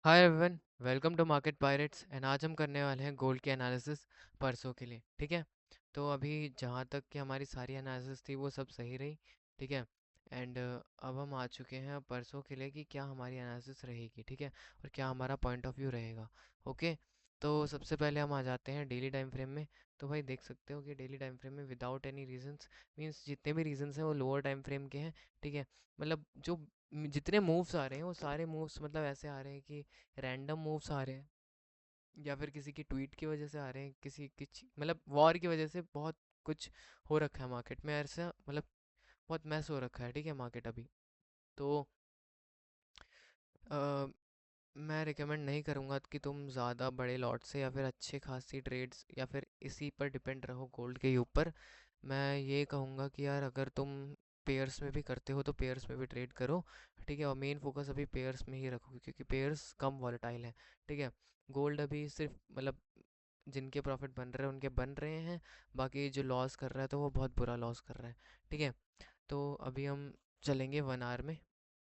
Hi everyone, welcome to market pirates and आज हम करने वाले हैं गोल्ड के एनालिसिस परसों के लिए। ठीक है। तो अभी जहाँ तक कि हमारी सारी एनालिसिस थी वो सब सही रही। ठीक है। एंड अब हम आ चुके हैं परसों के लिए कि क्या हमारी एनालिसिस रहेगी। ठीक है। और क्या हमारा पॉइंट ऑफ व्यू रहेगा। ओके। तो सबसे पहले हम आ जाते हैं डेली टाइम फ्रेम में। तो भाई देख सकते हो कि डेली टाइम फ्रेम में विदाउट एनी रीजंस, मींस जितने भी रीजंस हैं वो लोअर टाइम फ्रेम के हैं। ठीक है। मतलब जो जितने मूव्स आ रहे हैं वो सारे मूव्स मतलब ऐसे आ रहे हैं कि रैंडम मूव्स आ रहे हैं, या फिर किसी की ट्वीट की वजह से आ रहे हैं, किसी कुछ मतलब वॉर की वजह से बहुत कुछ हो रखा है मार्केट में ऐसा, मतलब बहुत मैस हो रखा है। ठीक है मार्केट अभी। तो अ, मैं रिकमेंड नहीं करूँगा कि तुम ज़्यादा बड़े लॉट से या फिर अच्छे खासी ट्रेड्स या फिर इसी पर डिपेंड रहो गोल्ड के ऊपर। मैं ये कहूँगा कि यार अगर तुम पेयर्स में भी करते हो तो पेयर्स में भी ट्रेड करो। ठीक है। और मेन फोकस अभी पेयर्स में ही रखो क्योंकि पेयर्स कम वॉलेटाइल हैं। ठीक है। गोल्ड अभी सिर्फ मतलब जिनके प्रॉफिट बन रहे हैं उनके बन रहे हैं, बाकी जो लॉस कर रहा है तो वो बहुत बुरा लॉस कर रहा है। ठीक है। तो अभी हम चलेंगे 1 आवर में।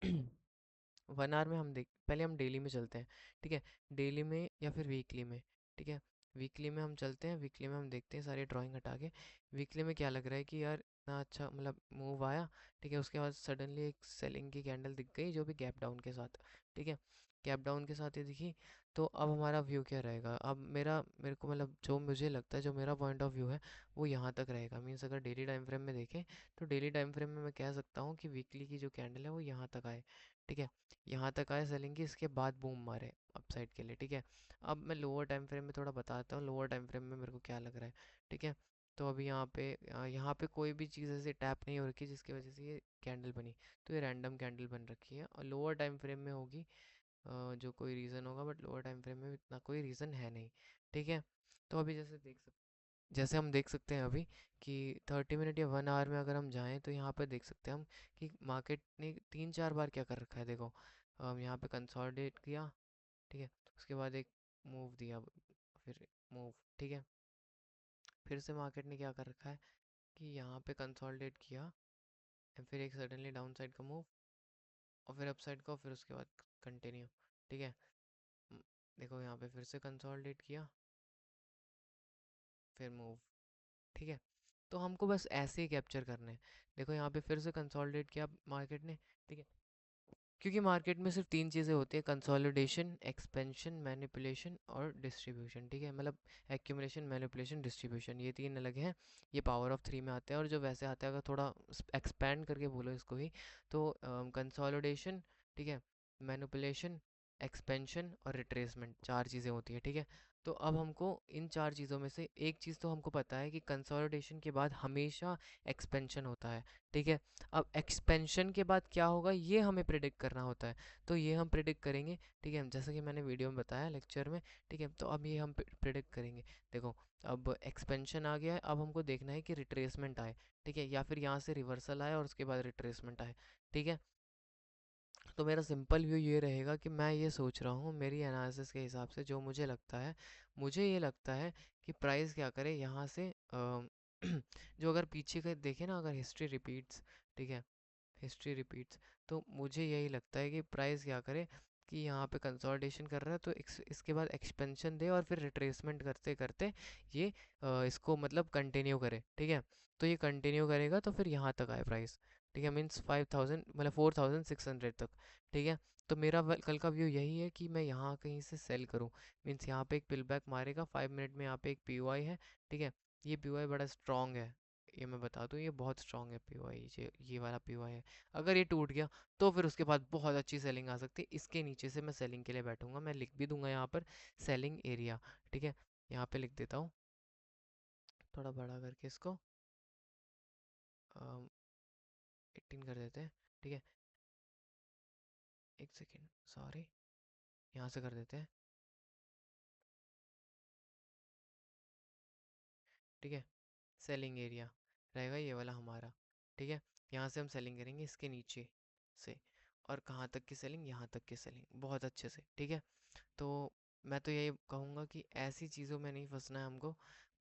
1 आवर में हम देख, पहले हम डेली में चलते हैं। ठीक है। डेली में या फिर वीकली में। ठीक है। वीकली में हम चलते हैं, वीकली में हम देखते हैं सारी ड्राइंग हटा के। वीकली में क्या लग रहा है कि यार इतना अच्छा मतलब मूव आया। ठीक है। उसके बाद सडनली एक सेलिंग की कैंडल दिख गई जो भी गैप डाउन के साथ। ठीक है। गैप डाउन के साथ ये दिखी। तो अब हमारा व्यू क्या रहेगा, अब मेरे को मतलब जो मुझे लगता है जो मेरा पॉइंट ऑफ व्यू है वो यहाँ तक रहेगा। मीन्स अगर डेली टाइम फ्रेम में देखें तो डेली टाइम फ्रेम में मैं कह सकता हूँ कि वीकली की जो कैंडल है वो यहाँ तक आए। ठीक है। यहाँ तक आए सेलिंग की, इसके बाद बूम मारे अपसाइड के लिए। ठीक है। अब मैं लोअर टाइम फ्रेम में थोड़ा बताता हूँ लोअर टाइम फ्रेम में मेरे को क्या लग रहा है। ठीक है। तो अभी यहाँ पे कोई भी चीज़ ऐसे टैप नहीं हो रखी जिसकी वजह से ये कैंडल बनी। तो ये रैंडम कैंडल बन रखी है और लोअर टाइम फ्रेम में होगी जो कोई रीज़न होगा, बट लोअर टाइम फ्रेम में इतना कोई रीज़न है नहीं। ठीक है। तो अभी जैसे हम देख सकते हैं अभी कि 30 मिनट या 1 आवर में अगर हम जाएं तो यहाँ पर देख सकते हैं हम कि मार्केट ने 3-4 बार क्या कर रखा है। देखो यहाँ पे कंसोलिडेट किया। ठीक है। उसके बाद एक मूव दिया, फिर मूव। ठीक है। फिर से मार्केट ने क्या कर रखा है कि यहाँ पे कंसोलिडेट किया, फिर एक सडनली डाउन साइड का मूव, और फिर अप साइड का, और फिर उसके बाद कंटिन्यू। ठीक है। म, देखो यहाँ पे फिर से कंसोलिडेट किया, फिर मूव। ठीक है। तो हमको बस ऐसे ही कैप्चर करना है। देखो यहाँ पे फिर से कंसोलिडेट किया मार्केट ने। ठीक है। क्योंकि मार्केट में सिर्फ 3 चीज़ें होती है, कंसोलिडेशन, एक्सपेंशन, मैनिपुलेशन और डिस्ट्रीब्यूशन। ठीक है। मतलब एक्यूमुलेशन, मैनिपुलेशन, डिस्ट्रीब्यूशन, ये 3 अलग हैं। ये पावर ऑफ 3 में आते हैं। और जो वैसे आता है अगर थोड़ा एक्सपैंड करके बोलो इसको ही, तो कंसोलिडेशन, ठीक है, मैनिपुलेशन, एक्सपेंशन और रिट्रेसमेंट, 4 चीज़ें होती है। ठीक है। तो अब हमको इन 4 चीज़ों में से एक चीज़ तो हमको पता है कि कंसोलिडेशन के बाद हमेशा एक्सपेंशन होता है। ठीक है। अब एक्सपेंशन के बाद क्या होगा ये हमें प्रिडिक्ट करना होता है। तो ये हम प्रिडिक्ट करेंगे। ठीक है। जैसा कि मैंने वीडियो में बताया लेक्चर में। ठीक है। तो अब ये हम प्रिडिक्ट करेंगे। देखो अब एक्सपेंशन आ गया है, अब हमको देखना है कि रिट्रेसमेंट आए। ठीक है। या फिर यहाँ से रिवर्सल आए और उसके बाद रिट्रेसमेंट आए। ठीक है। तो मेरा सिंपल व्यू ये रहेगा कि मैं ये सोच रहा हूँ मेरी एनालिसिस के हिसाब से जो मुझे लगता है, मुझे ये लगता है कि प्राइस क्या करे यहाँ से जो अगर पीछे के देखे ना, अगर हिस्ट्री रिपीट्स, ठीक है, हिस्ट्री रिपीट्स, तो मुझे यही लगता है कि प्राइस क्या करे कि यहाँ पे कंसोलिडेशन कर रहा है तो इसके बाद एक्सपेंशन दे और फिर रिट्रेसमेंट करते करते ये इसको मतलब कंटिन्यू करे। ठीक है। तो ये कंटिन्यू करेगा तो फिर यहाँ तक आए प्राइस। ठीक है। मीन्स 5000 मतलब 4600 तक। ठीक है। तो मेरा कल का व्यू यही है कि मैं यहाँ कहीं से सेल करूँ। मीन्स यहाँ पे एक पिल बैक मारेगा 5 मिनट में, यहाँ पे एक पी है। ठीक है। ये पी बड़ा स्ट्रॉन्ग है, ये मैं बता दूं, ये बहुत स्ट्रॉन्ग है पीवाई, ये वाला पीवाई है। अगर ये टूट गया तो फिर उसके बाद बहुत अच्छी सेलिंग आ सकती है। इसके नीचे से मैं सेलिंग के लिए बैठूंगा, मैं लिख भी दूंगा यहाँ पर सेलिंग एरिया। ठीक है। यहाँ पे लिख देता हूँ थोड़ा बड़ा करके इसको, 18 कर देते हैं। ठीक है। एक सेकेंड, सॉरी, यहाँ से कर देते हैं। ठीक है। सेलिंग एरिया रहेगा ये वाला हमारा। ठीक है। यहाँ से हम सेलिंग करेंगे इसके नीचे से, और कहाँ तक की सेलिंग, यहाँ तक की सेलिंग बहुत अच्छे से। ठीक है। तो मैं तो यही कहूँगा कि ऐसी चीज़ों में नहीं फंसना है हमको,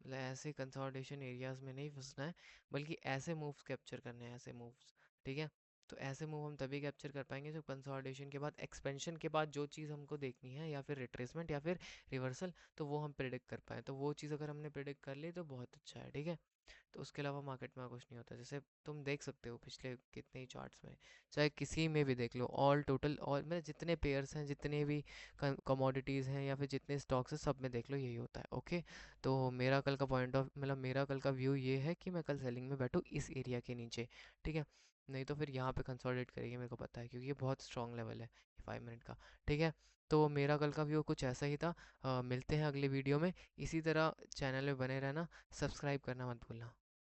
मतलब ऐसे कंसोलिडेशन एरियाज में नहीं फंसना है, बल्कि ऐसे मूव्स कैप्चर करने हैं, ऐसे मूव्स। ठीक है। तो ऐसे मूव हम तभी कैप्चर कर पाएंगे जब कंसोलिडेशन के बाद, एक्सपेंशन के बाद जो चीज़ हमको देखनी है, या फिर रिट्रेसमेंट या फिर रिवर्सल, तो वो हम प्रिडिक्ट कर पाएँ। तो वो चीज़ अगर हमने प्रिडिक्ट कर ली तो बहुत अच्छा है, ठीक है। तो उसके अलावा मार्केट में कुछ नहीं होता। जैसे तुम देख सकते हो पिछले कितने ही चार्ट्स में, चाहे किसी में भी देख लो, ऑल टोटल, और मतलब जितने पेयर्स हैं, जितने भी कमोडिटीज़ हैं, या फिर जितने स्टॉक्स हैं, सब में देख लो यही होता है, ओके। तो मेरा कल का पॉइंट ऑफ, मतलब मेरा कल का व्यू ये है कि मैं कल सेलिंग में बैठूँ इस एरिया के नीचे, ठीक है। नहीं तो फिर यहाँ पे कंसोलिडेट करेगी, मेरे को पता है, क्योंकि ये बहुत स्ट्रॉन्ग लेवल है 5 मिनट का, ठीक है। तो मेरा कल का व्यू कुछ ऐसा ही था। मिलते हैं अगले वीडियो में। इसी तरह चैनल में बने रहना, सब्सक्राइब करना मत भूलना।